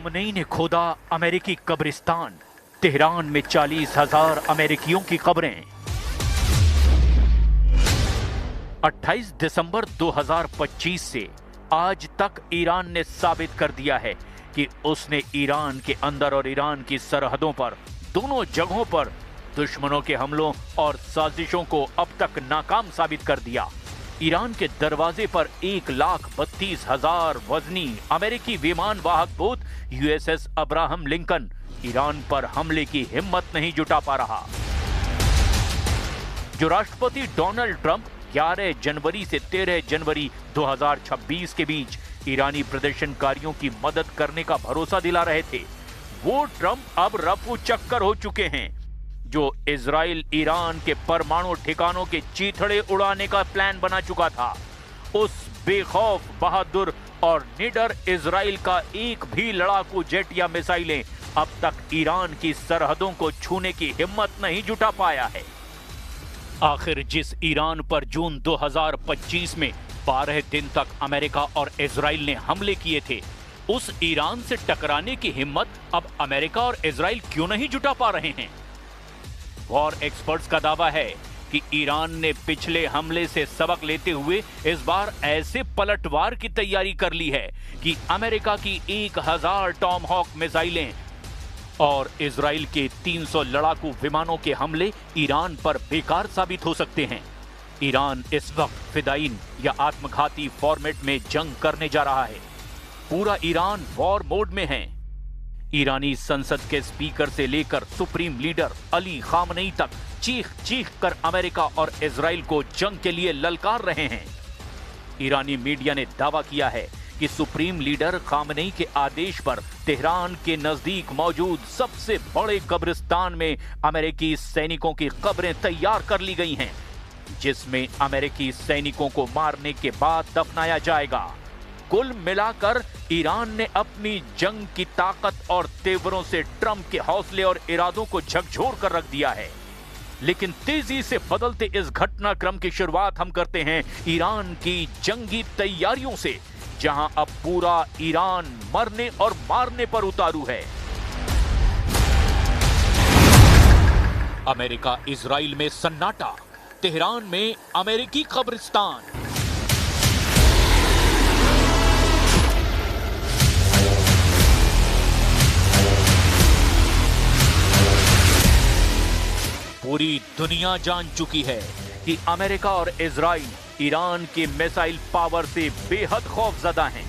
Khamenei ने खोदा अमेरिकी कब्रिस्तान। तेहरान में 40,000 अमेरिकियों की कब्रें। 28 दिसंबर 2025 से आज तक ईरान ने साबित कर दिया है कि उसने ईरान के अंदर और ईरान की सरहदों पर दोनों जगहों पर दुश्मनों के हमलों और साजिशों को अब तक नाकाम साबित कर दिया। ईरान के दरवाजे पर 1,32,000 वजनी अमेरिकी विमान वाहक boat USS Abraham Lincoln Iran पर हमले की हिम्मत नहीं जुटा पा रहा। जो राष्ट्रपति डोनाल्ड ट्रंप 11 जनवरी से 13 जनवरी 2026 के बीच ईरानी प्रदर्शनकारियों की मदद करने का भरोसा दिला रहे थे, वो ट्रंप अब रफू चक्कर हो चुके हैं। जो इजराइल ईरान के परमाणु ठिकानों के चीथड़े उड़ाने का प्लान बना चुका था, उस बेखौफ, बहादुर और निडर इजराइल का एक भी लड़ाकू जेट या मिसाइलें अब तक ईरान की सरहदों को छूने की हिम्मत नहीं जुटा पाया है। आखिर जिस ईरान पर जून 2025 में 12 दिन तक अमेरिका और इजराइल ने हमले किए थे, उस ईरान से टकराने की हिम्मत अब अमेरिका और इजराइल क्यों नहीं जुटा पा रहे हैं? वॉर एक्सपर्ट्स का दावा है कि ईरान ने पिछले हमले से सबक लेते हुए इस बार ऐसे पलटवार की तैयारी कर ली है कि अमेरिका की 1000 टॉमहॉक मिसाइलें और इजराइल के 300 लड़ाकू विमानों के हमले ईरान पर बेकार साबित हो सकते हैं। ईरान इस वक्त फिदाइन या आत्मघाती फॉर्मेट में जंग करने जा रहा है। पूरा ईरान वॉर मोड में है। ईरानी संसद के स्पीकर से लेकर सुप्रीम लीडर अली खामनेई तक चीख चीख कर अमेरिका और इजराइल को जंग के लिए ललकार रहे हैं। ईरानी मीडिया ने दावा किया है कि सुप्रीम लीडर खामनेई के आदेश पर तेहरान के नजदीक मौजूद सबसे बड़े कब्रिस्तान में अमेरिकी सैनिकों की कब्रें तैयार कर ली गई हैं, जिसमें अमेरिकी सैनिकों को मारने के बाद दफनाया जाएगा। कुल मिलाकर ईरान ने अपनी जंग की ताकत और तेवरों से ट्रंप के हौसले और इरादों को झकझोर कर रख दिया है। लेकिन तेजी से बदलते इस घटनाक्रम की शुरुआत हम करते हैं ईरान की जंगी तैयारियों से, जहां अब पूरा ईरान मरने और मारने पर उतारू है। अमेरिका इजराइल में सन्नाटा, तेहरान में अमेरिकी कब्रिस्तान। पूरी दुनिया जान चुकी है कि अमेरिका और इजराइल ईरान के मिसाइल पावर से बेहद खौफजदा हैं।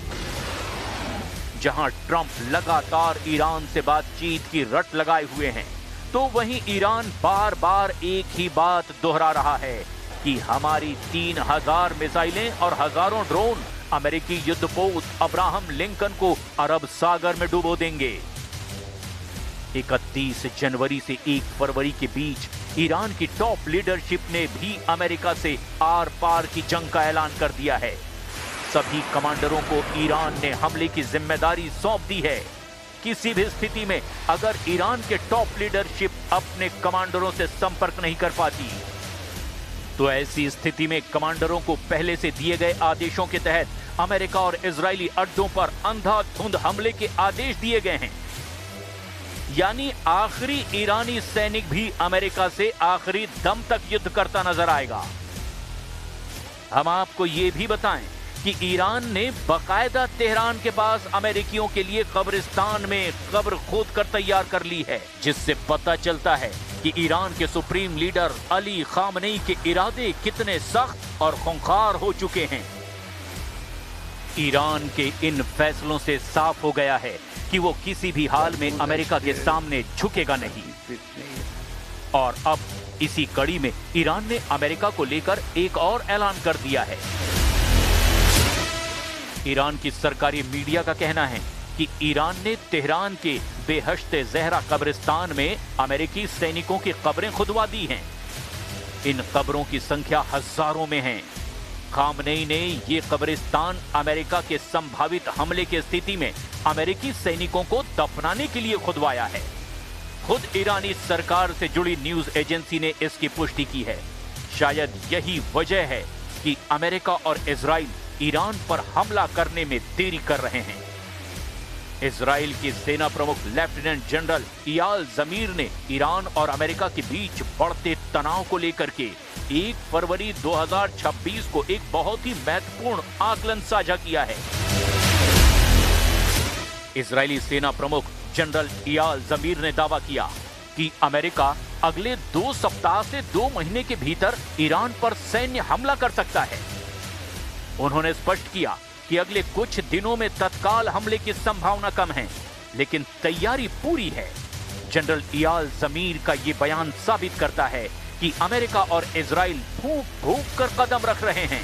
जहां ट्रंप लगातार ईरान से बातचीत की रट लगाए हुए हैं, तो वहीं ईरान बार बार एक ही बात दोहरा रहा है कि हमारी 3000 मिसाइलें और हजारों ड्रोन अमेरिकी युद्धपोत अब्राहम लिंकन को अरब सागर में डुबो देंगे। 31 जनवरी से 1 फरवरी के बीच ईरान की टॉप लीडरशिप ने भी अमेरिका से आर पार की जंग का ऐलान कर दिया है। सभी कमांडरों को ईरान ने हमले की जिम्मेदारी सौंप दी है। किसी भी स्थिति में अगर ईरान के टॉप लीडरशिप अपने कमांडरों से संपर्क नहीं कर पाती, तो ऐसी स्थिति में कमांडरों को पहले से दिए गए आदेशों के तहत अमेरिका और इजरायली अड्डों पर अंधाधुंध हमले के आदेश दिए गए हैं। यानी आखिरी ईरानी सैनिक भी अमेरिका से आखिरी दम तक युद्ध करता नजर आएगा। हम आपको यह भी बताएं कि ईरान ने बाकायदा तेहरान के पास अमेरिकियों के लिए कब्रिस्तान में कब्र खोद कर तैयार कर ली है, जिससे पता चलता है कि ईरान के सुप्रीम लीडर अली खामनेई के इरादे कितने सख्त और खूंखार हो चुके हैं। ईरान के इन फैसलों से साफ हो गया है कि वो किसी भी हाल में अमेरिका के सामने झुकेगा नहीं। और अब इसी कड़ी में ईरान ने अमेरिका को लेकर एक और ऐलान कर दिया है। ईरान की सरकारी मीडिया का कहना है कि ईरान ने तेहरान के बेहश्ते ज़हरा कब्रिस्तान में अमेरिकी सैनिकों की कब्रें खुदवा दी हैं। इन कब्रों की संख्या हजारों में है। खामनेई ने ये कब्रिस्तान अमेरिका के संभावित हमले की स्थिति में अमेरिकी सैनिकों को दफनाने के लिए खुदवाया है। खुद ईरानी सरकार से जुड़ी न्यूज एजेंसी ने इसकी पुष्टि की है। शायद यही वजह है कि अमेरिका और इजराइल ईरान पर हमला करने में देरी कर रहे हैं। इजराइल के सेना प्रमुख लेफ्टिनेंट जनरल इयाल जमीर ने ईरान और अमेरिका के बीच बढ़ते तनाव को लेकर के 1 फरवरी 2026 को एक बहुत ही महत्वपूर्ण आकलन साझा किया है। इजरायली सेना प्रमुख जनरल इयाल जमीर ने दावा किया कि अमेरिका अगले 2 सप्ताह से 2 महीने के भीतर ईरान पर सैन्य हमला कर सकता है। उन्होंने स्पष्ट किया कि अगले कुछ दिनों में तत्काल हमले की संभावना कम है, लेकिन तैयारी पूरी है। जनरल इयाल जमीर का ये बयान साबित करता है कि अमेरिका और इजराइल फूंक फूंक कर कदम रख रहे हैं।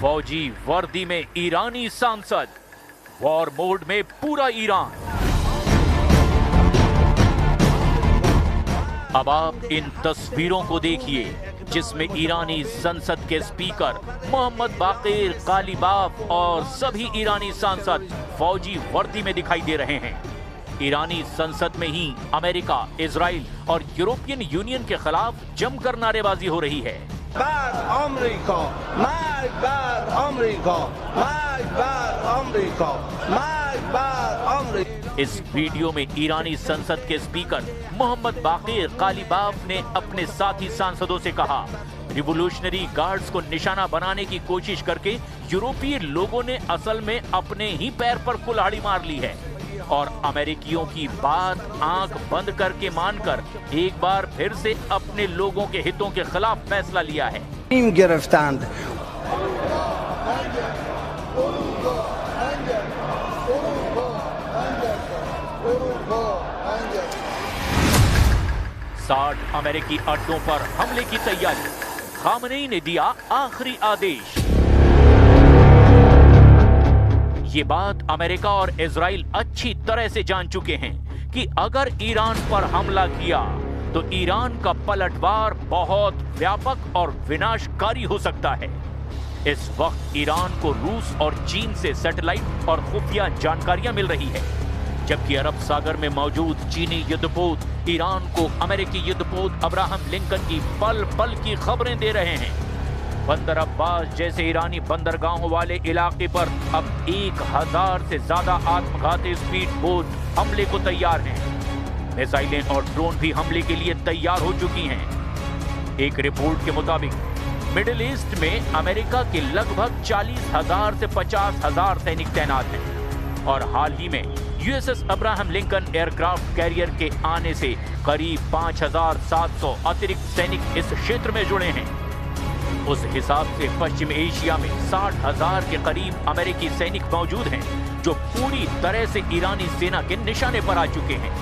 फौजी वर्दी में ईरानी सांसद, वॉर मोड में पूरा ईरान। अब आप इन तस्वीरों को देखिए जिसमें ईरानी संसद के स्पीकर मोहम्मद बाकिर कालीबाफ और सभी ईरानी सांसद फौजी वर्दी में दिखाई दे रहे हैं। ईरानी संसद में ही अमेरिका, इजराइल और यूरोपियन यूनियन के खिलाफ जमकर नारेबाजी हो रही है। America, America, America, America. इस वीडियो में ईरानी संसद के स्पीकर मोहम्मद बाकिर कालीबाफ ने अपने साथी सांसदों से कहा, रिवोल्यूशनरी गार्ड्स को निशाना बनाने की कोशिश करके यूरोपीय लोगों ने असल में अपने ही पैर पर कुल्हाड़ी मार ली है और अमेरिकियों की बात आंख बंद करके मानकर एक बार फिर से अपने लोगों के हितों के खिलाफ फैसला लिया है। गिरफ्तार 60 अमेरिकी अड्डों पर हमले की तैयारी, खामनेई ने दिया आखिरी आदेश। ये बात अमेरिका और इजराइल अच्छी तरह से जान चुके हैं कि अगर ईरान पर हमला किया तो ईरान का पलटवार बहुत व्यापक और विनाशकारी हो सकता है। इस वक्त ईरान को रूस और चीन से सैटेलाइट और खुफिया जानकारियां मिल रही है, जबकि अरब सागर में मौजूद चीनी युद्धपोत ईरान को अमेरिकी युद्धपोत अब्राहम लिंकन की पल पल की खबरें दे रहे हैं। बंदर अब्बास जैसे ईरानी बंदरगाहों वाले इलाके पर अब 1000 से ज्यादा आत्मघाती स्पीड बोट हमले को तैयार हैं। मिसाइलें और ड्रोन भी हमले के लिए तैयार हो चुकी हैं। एक रिपोर्ट के मुताबिक मिडिल ईस्ट में अमेरिका के लगभग 40,000 से 50,000 सैनिक तैनात हैं और हाल ही में USS Abraham Lincoln aircraft carrier के आने से करीब 5,700 अतिरिक्त सैनिक इस क्षेत्र में जुड़े हैं। उस हिसाब से पश्चिम एशिया में 60,000 के करीब अमेरिकी सैनिक मौजूद हैं जो पूरी तरह से ईरानी सेना के निशाने पर आ चुके हैं।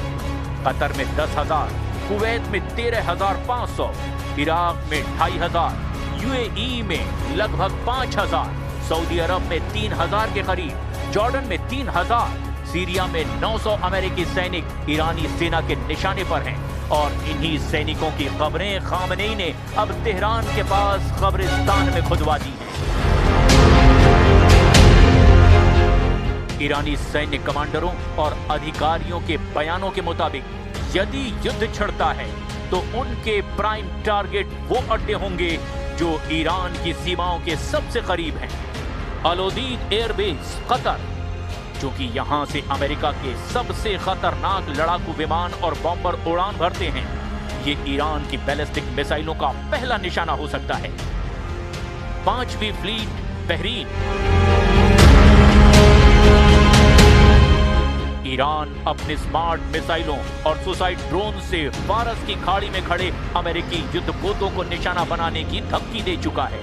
कतर में 10,000, कुवैत में 13,500, इराक में 2,500, यूएई में लगभग 5,000, सऊदी अरब में 3,000 के करीब, जॉर्डन में 3,000, सीरिया में 900 अमेरिकी सैनिक ईरानी सेना के निशाने पर हैं और इन्हीं सैनिकों की खबरें खामनेई ने अब तेहरान के पास कब्रिस्तान में खुदवा दी हैं। ईरानी सैन्य कमांडरों और अधिकारियों के बयानों के मुताबिक यदि युद्ध छिड़ता है तो उनके प्राइम टारगेट वो अड्डे होंगे जो ईरान की सीमाओं के सबसे करीब हैं। अल-उदीद एयरबेस कतर, क्योंकि यहां से अमेरिका के सबसे खतरनाक लड़ाकू विमान और बॉम्बर उड़ान भरते हैं, ये ईरान की बैलिस्टिक मिसाइलों का पहला निशाना हो सकता है। 5वीं फ्लीट बहरीन, ईरान अपने स्मार्ट मिसाइलों और सुसाइड ड्रोन से फारस की खाड़ी में खड़े अमेरिकी युद्धपोतों को निशाना बनाने की धमकी दे चुका है।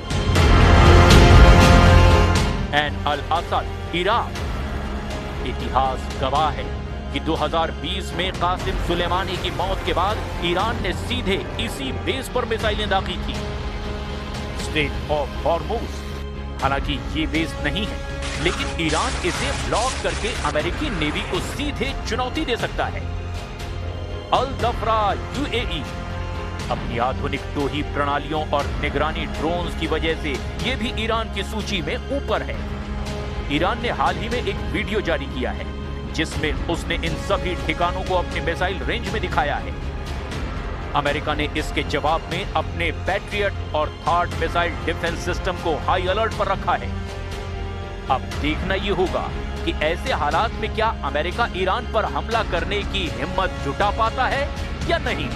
ऐन अल असद इराक, इतिहास गवाह है कि 2020 में कासिम सुलेमानी की मौत के बाद ईरान ने सीधे इसी बेस पर मिसाइलें दागी थी। स्ट्रेट ऑफ हॉर्मुज, हालांकि ये बेस नहीं है, लेकिन ईरान इसे ब्लॉक करके अमेरिकी नेवी को सीधे चुनौती दे सकता है। अल दफरा यूएई अपनी आधुनिक टोही प्रणालियों और निगरानी ड्रोन्स की वजह से यह भी ईरान की सूची में ऊपर है। ईरान ने हाल ही में एक वीडियो जारी किया है जिसमें उसने इन सभी ठिकानों को अपने मिसाइल रेंज में दिखाया है। अमेरिका ने इसके जवाब में अपने पैट्रियट और थार्ड मिसाइल डिफेंस सिस्टम को हाई अलर्ट पर रखा है। अब देखना यह होगा कि ऐसे हालात में क्या अमेरिका ईरान पर हमला करने की हिम्मत जुटा पाता है या नहीं।